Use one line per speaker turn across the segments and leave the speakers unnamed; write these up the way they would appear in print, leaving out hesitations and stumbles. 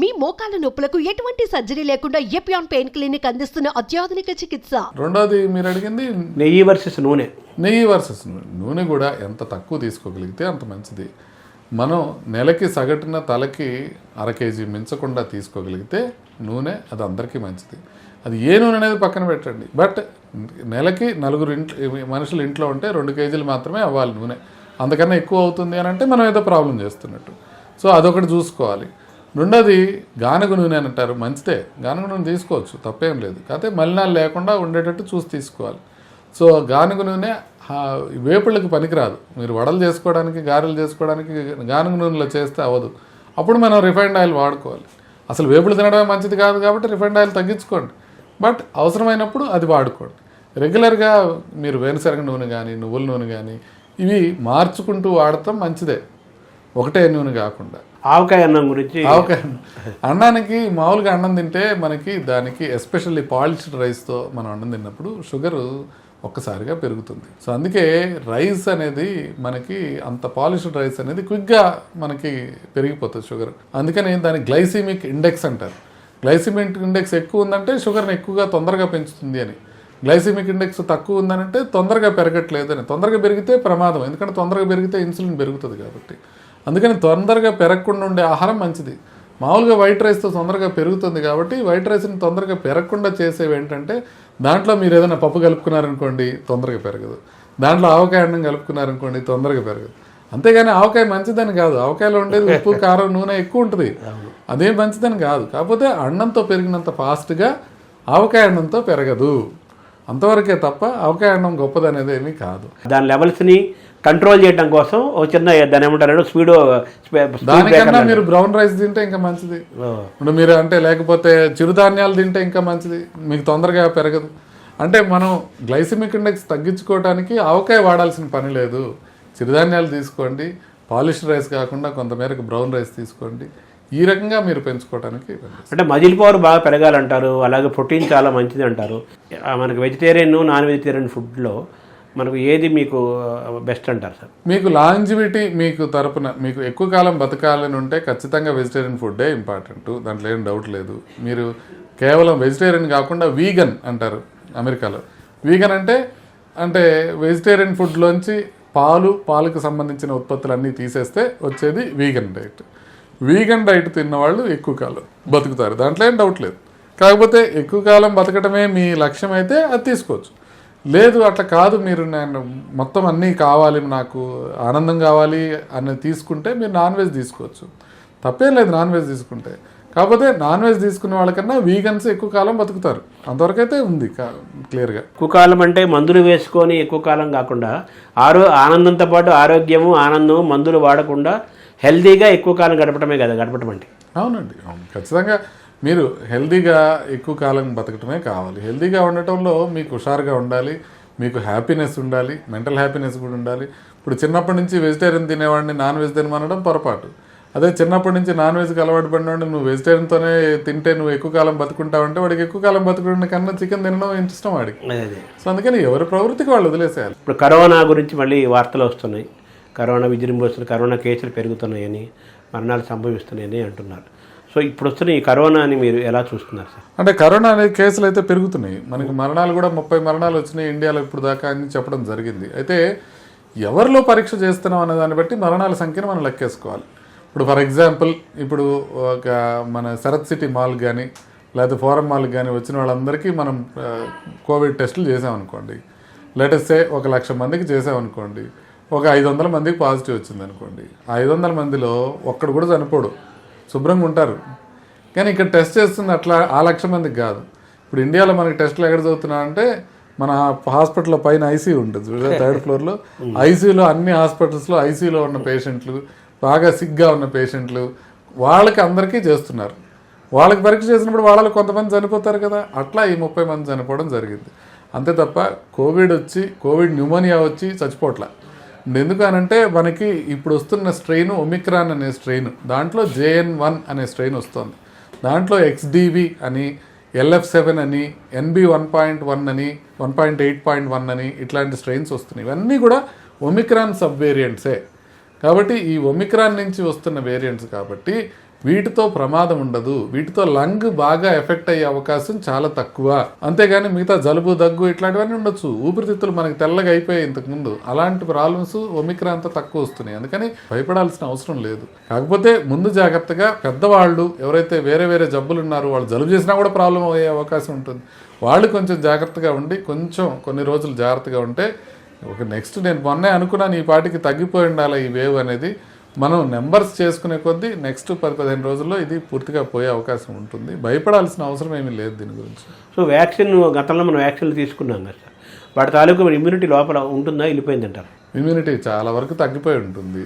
మీ మోకాల నొప్పులకు ఎటువంటి సర్జరీ లేకుండా ఎపియాన్ పెయిన్ క్లినిక్ అందిస్తున్న అత్యాధునిక చికిత్స.
రెండోది మీరు అడిగింది
నెయ్యి వర్సెస్ నూనె.
నూనె కూడా ఎంత తక్కువ తీసుకోగలిగితే అంత మంచిది. మనం నెలకి సగటున తలకి 1/2 కేజీ మించకుండా తీసుకోగలిగితే నూనె అది అందరికీ మంచిది. అది ఏ నూనె అనేది పక్కన పెట్టండి, బట్ నెలకి 4 మనుషులు ఇంట్లో ఉంటే 2 కేజీలు మాత్రమే అవ్వాలి నూనె. అంతకన్నా ఎక్కువ అవుతుంది అని అంటే మనం ఏదో ప్రాబ్లం చేస్తున్నట్టు. సో అదొకటి చూసుకోవాలి. రెండోది గానుగ నూనె అని అంటారు, మంచిదే, గానుగ నూనె తీసుకోవచ్చు, తప్పేం లేదు. కాకపోతే మలినాలు లేకుండా ఉండేటట్టు చూసి తీసుకోవాలి. సో గానుగ నూనె వేపుళ్ళకి పనికిరాదు. మీరు వడలు చేసుకోవడానికి, గారెలు చేసుకోవడానికి గానుగ నూనెలో చేస్తే అవ్వదు. అప్పుడు మనం రిఫైండ్ ఆయిల్ వాడుకోవాలి. అసలు వేపుళ్ళు తినడమే మంచిది కాదు కాబట్టి రిఫైండ్ ఆయిల్ తగ్గించుకోండి, బట్ అవసరమైనప్పుడు అది వాడుకోండి. రెగ్యులర్గా మీరు వేరుశనగ నూనె కానీ, నువ్వుల నూనె కానీ ఇవి మార్చుకుంటూ వాడటం మంచిదే, ఒకటే నూనె కాకుండా.
ఆవకాయ అన్నం గురించి.
ఆవకాయ అన్నానికి మామూలుగా అన్నం తింటే మనకి దానికి ఎస్పెషల్లీ పాలిష్డ్ రైస్తో మనం అన్నం తిన్నప్పుడు షుగరు ఒక్కసారిగా పెరుగుతుంది. సో అందుకే రైస్ అనేది మనకి అంత పాలిష్డ్ రైస్ అనేది క్విక్గా మనకి పెరిగిపోతుంది షుగర్. అందుకని దాని గ్లైసిమిక్ ఇండెక్స్ అంటారు. గ్లైసిమిక్ ఇండెక్స్ ఎక్కువ ఉందంటే షుగర్ని ఎక్కువగా తొందరగా పెంచుతుంది అని, గ్లైసిమిక్ ఇండెక్స్ తక్కువ ఉందనంటే తొందరగా పెరగట్లేదని. తొందరగా పెరిగితే ప్రమాదం, ఎందుకంటే తొందరగా పెరిగితే ఇన్సులిన్ పెరుగుతుంది కాబట్టి. అందుకని తొందరగా పెరగకుండా ఉండే ఆహారం మంచిది. మామూలుగా వైట్ రైస్తో తొందరగా పెరుగుతుంది కాబట్టి వైట్ రైస్ని తొందరగా పెరగకుండా చేసేవి ఏంటంటే, దాంట్లో మీరు ఏదైనా పప్పు కలుపుకున్నారనుకోండి తొందరగా పెరగదు, దాంట్లో ఆవకాయ అన్నం కలుపుకున్నారనుకోండి తొందరగా పెరగదు. అంతేగాని ఆవకాయ మంచిదని కాదు, ఆవకాయలో ఉండేది ఉప్పు, కారం, నూనె ఎక్కువ ఉంటుంది, అదే మంచిదని కాదు. కాకపోతే అన్నంతో పెరిగినంత ఫాస్ట్గా ఆవకాయ అన్నంతో పెరగదు, అంతవరకే తప్ప ఆవకాయ అన్నం గొప్పదనేది ఏమీ కాదు.
దాని లెవెల్స్ని కంట్రోల్ చేయడం కోసం ఒక చిన్న దాని ఏమంటారు స్పీడో,
దానికన్నా మీరు బ్రౌన్ రైస్ తింటే ఇంకా మంచిది. ఇప్పుడు మీరు అంటే లేకపోతే చిరుధాన్యాలు తింటే ఇంకా మంచిది, మీకు తొందరగా పెరగదు. అంటే మనం గ్లైసిమిక్ ఇండెక్స్ తగ్గించుకోవడానికి ఆవకాయ వాడాల్సిన పని లేదు. చిరుధాన్యాలు తీసుకోండి, పాలిష్డ్ రైస్ కాకుండా కొంతమేరకు బ్రౌన్ రైస్ తీసుకోండి. ఈ రకంగా మీరు పెంచుకోవడానికి.
అంటే మజిల్ పవర్ బాగా పెరగాలంటారు, అలాగే ప్రోటీన్ చాలా మంచిది అంటారు. మనకు వెజిటేరియన్, నాన్ వెజిటేరియన్ ఫుడ్లో మనకు ఏది మీకు బెస్ట్ అంటారు సార్?
మీకు లాంజివిటీ మీకు తరపున మీకు ఎక్కువ కాలం బతకాలని ఉంటే ఖచ్చితంగా వెజిటేరియన్ ఫుడ్డే ఇంపార్టెంట్, దాంట్లో ఏం డౌట్ లేదు. మీరు కేవలం వెజిటేరియన్ కాకుండా వీగన్ అంటారు అమెరికాలో. వీగన్ అంటే వెజిటేరియన్ ఫుడ్లోంచి పాలకు సంబంధించిన ఉత్పత్తులన్నీ తీసేస్తే వచ్చేది వీగన్ డైట్. వీగన్ డైట్ తిన్నవాళ్ళు ఎక్కువ కాలం బతుకుతారు, దాంట్లో ఏం డౌట్ లేదు. కాకపోతే ఎక్కువ కాలం బతకటమే మీ లక్ష్యం అయితే అది తీసుకోవచ్చు. లేదు అట్లా కాదు, మీరు నేను మొత్తం అన్నీ కావాలి, నాకు ఆనందం కావాలి అని తీసుకుంటే మీరు నాన్ వెజ్ తీసుకోవచ్చు, తప్పేం లేదు నాన్ వెజ్ తీసుకుంటే. కాకపోతే నాన్ వెజ్ తీసుకునే వాళ్ళకన్నా వీగన్స్ ఎక్కువ కాలం బతుకుతారు, అంతవరకైతే ఉంది క్లియర్గా.
ఎక్కువ కాలం అంటే మందులు వేసుకొని ఎక్కువ కాలం కాకుండా ఆనందంతో పాటు ఆరోగ్యము, ఆనందము, మందులు వాడకుండా హెల్తీగా ఎక్కువ కాలం గడపటమే కదా గడపటం అంటే.
అవునండి, అవును, ఖచ్చితంగా మీరు హెల్తీగా ఎక్కువ కాలం బతకటమే కావాలి. హెల్తీగా ఉండటంలో మీకు హుషారుగా ఉండాలి, మీకు హ్యాపీనెస్ ఉండాలి, మెంటల్ హ్యాపీనెస్ కూడా ఉండాలి. ఇప్పుడు చిన్నప్పటి నుంచి వెజిటేరియన్ తినేవాడిని నాన్ వెజ్ తినమనడం పొరపాటు. అదే చిన్నప్పటి నుంచి నాన్ వెజ్కి అలవాటు పడినవాడిని నువ్వు వెజిటేరియన్తోనే తింటే నువ్వు ఎక్కువ కాలం బతుకుంటావంటే వాడికి ఎక్కువ కాలం బతుకునే కన్నా చికెన్ తినడం ఇష్టం వాడికి. సో అందుకని ఎవరి ప్రవృత్తికి వాళ్ళు వదిలేసేయాలి.
ఇప్పుడు కరోనా గురించి మళ్ళీ వార్తలు వస్తున్నాయి, కరోనా విజృంభిస్తుంది, కరోనా కేసులు పెరుగుతున్నాయని, మరణాలు సంభవిస్తున్నాయని అంటున్నారు. సో ఇప్పుడు వస్తున్న ఈ కరోనాని మీరు ఎలా చూస్తున్నారు సార్?
అంటే కరోనా అనే కేసులు అయితే పెరుగుతున్నాయి, మనకి మరణాలు కూడా 30 మరణాలు వచ్చినాయి ఇండియాలో ఇప్పుడు దాకా అని చెప్పడం జరిగింది. అయితే ఎవరిలో పరీక్ష చేస్తున్నాం అనే దాన్ని బట్టి మరణాల సంఖ్యను మనం లెక్కేసుకోవాలి. ఇప్పుడు ఫర్ ఎగ్జాంపుల్ ఇప్పుడు ఒక మన శరత్ సిటీ మాల్ కానీ లేకపోతే ఫోరం మాల్కి కానీ వచ్చిన వాళ్ళందరికీ మనం కోవిడ్ టెస్టులు చేసామనుకోండి, లెటెస్ట్ సే 1,00,000 మందికి చేసామనుకోండి, ఒక 500 మందికి పాజిటివ్ వచ్చింది అనుకోండి. 500 మందిలో ఒక్కడు కూడా చనిపోడు, శుభ్రంగా ఉంటారు. కానీ ఇక్కడ టెస్ట్ చేస్తుంది అట్లా 1,00,000 మందికి కాదు. ఇప్పుడు ఇండియాలో మనకి టెస్టులు ఎక్కడ చదువుతున్నా అంటే మన హాస్పిటల్లో పైన ఐసీయూ ఉంటుంది, 3rd ఫ్లోర్లో ఐసీయూలో, అన్ని హాస్పిటల్స్లో ఐసీయూలో ఉన్న పేషెంట్లు, బాగా సిగ్గా ఉన్న పేషెంట్లు, వాళ్ళకి అందరికీ చేస్తున్నారు. వాళ్ళకి పరీక్ష చేసినప్పుడు వాళ్ళలో కొంతమంది చనిపోతారు కదా, అట్లా ఈ 30 మంది చనిపోవడం జరిగింది. అంతే తప్ప కోవిడ్ న్యూమోనియా వచ్చి చచ్చిపోవట్లా. ఎందుకు అనంటే మనకి ఇప్పుడు వస్తున్న స్ట్రెయిన్ ఒమిక్రాన్ అనే స్ట్రెయిన్, దాంట్లో JN1 అనే స్ట్రెయిన్ వస్తుంది, దాంట్లో XDV అని, LF7 అని, NB 1.1 అని, 1.8.1 అని ఇట్లాంటి స్ట్రెయిన్స్ వస్తున్నాయి. ఇవన్నీ కూడా ఒమిక్రాన్ సబ్ వేరియంట్సే. కాబట్టి ఈ ఒమిక్రాన్ నుంచి వస్తున్న వేరియంట్స్ కాబట్టి వీటితో ప్రమాదం ఉండదు, వీటితో లంగ్ బాగా ఎఫెక్ట్ అయ్యే అవకాశం చాలా తక్కువ. అంతేగాని మిగతా జలుబు, దగ్గు ఇట్లాంటివన్నీ ఉండొచ్చు. ఊపిరితిత్తులు మనకి తెల్లగా అయిపోయాయి ఇంతకుముందు, అలాంటి ప్రాబ్లమ్స్ ఒమిక్రాన్తో తక్కువ వస్తున్నాయి. అందుకని భయపడాల్సిన అవసరం లేదు. కాకపోతే ముందు జాగ్రత్తగా పెద్దవాళ్ళు ఎవరైతే వేరే వేరే జబ్బులు ఉన్నారో, వాళ్ళు జలుబు చేసినా కూడా ప్రాబ్లం అయ్యే అవకాశం ఉంటుంది. వాళ్ళు కొంచెం జాగ్రత్తగా ఉండి కొంచెం కొన్ని రోజులు జాగ్రత్తగా ఉంటే నెక్స్ట్ నేను మొన్నే అనుకున్నాను ఈ పాటికి తగ్గిపోయి ఉండాలి ఈ వేవ్ అనేది. మనం నెంబర్స్ చేసుకునే కొద్దీ నెక్స్ట్ 10-15 రోజుల్లో ఇది పూర్తిగా పోయే అవకాశం ఉంటుంది. భయపడాల్సిన అవసరం ఏమీ లేదు దీని గురించి.
సో వ్యాక్సిన్ గతంలో మనం వ్యాక్సిన్లు తీసుకున్నాం కదా సార్, వాటి తాలూకు ఇమ్యూనిటీ లోపల ఉంటుందా, వెళ్ళిపోయింది అంటారు?
ఇమ్యూనిటీ చాలా వరకు తగ్గిపోయి ఉంటుంది.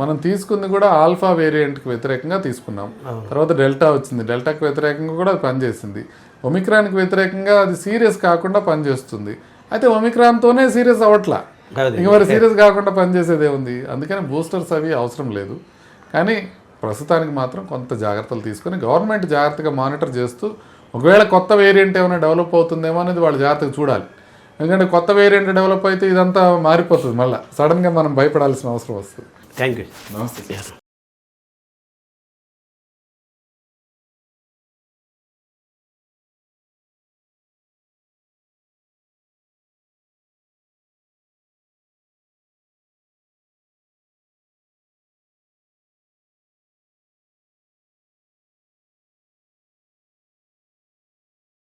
మనం తీసుకుంది కూడా ఆల్ఫా వేరియంట్కి వ్యతిరేకంగా తీసుకున్నాం. తర్వాత డెల్టా వచ్చింది, డెల్టాకి వ్యతిరేకంగా కూడా అది పనిచేసింది. ఒమిక్రాన్కి వ్యతిరేకంగా అది సీరియస్ కాకుండా పనిచేస్తుంది. అయితే ఒమిక్రాన్తోనే సీరియస్ అవ్వట్లా, ఇంక మరి సీరియస్ కాకుండా పనిచేసేదే ఉంది. అందుకని బూస్టర్స్ అవి అవసరం లేదు. కానీ ప్రస్తుతానికి మాత్రం కొంత జాగ్రత్తలు తీసుకొని గవర్నమెంట్ జాగ్రత్తగా మానిటర్ చేస్తూ, ఒకవేళ కొత్త వేరియంట్ ఏమైనా డెవలప్ అవుతుందేమో అనేది వాళ్ళు జాగ్రత్తగా చూడాలి. ఎందుకంటే కొత్త వేరియంట్ డెవలప్ అయితే ఇదంతా మారిపోతుంది, మళ్ళీ సడన్గా మనం భయపడాల్సిన అవసరం వస్తుంది.
Thank you.
నమస్తే.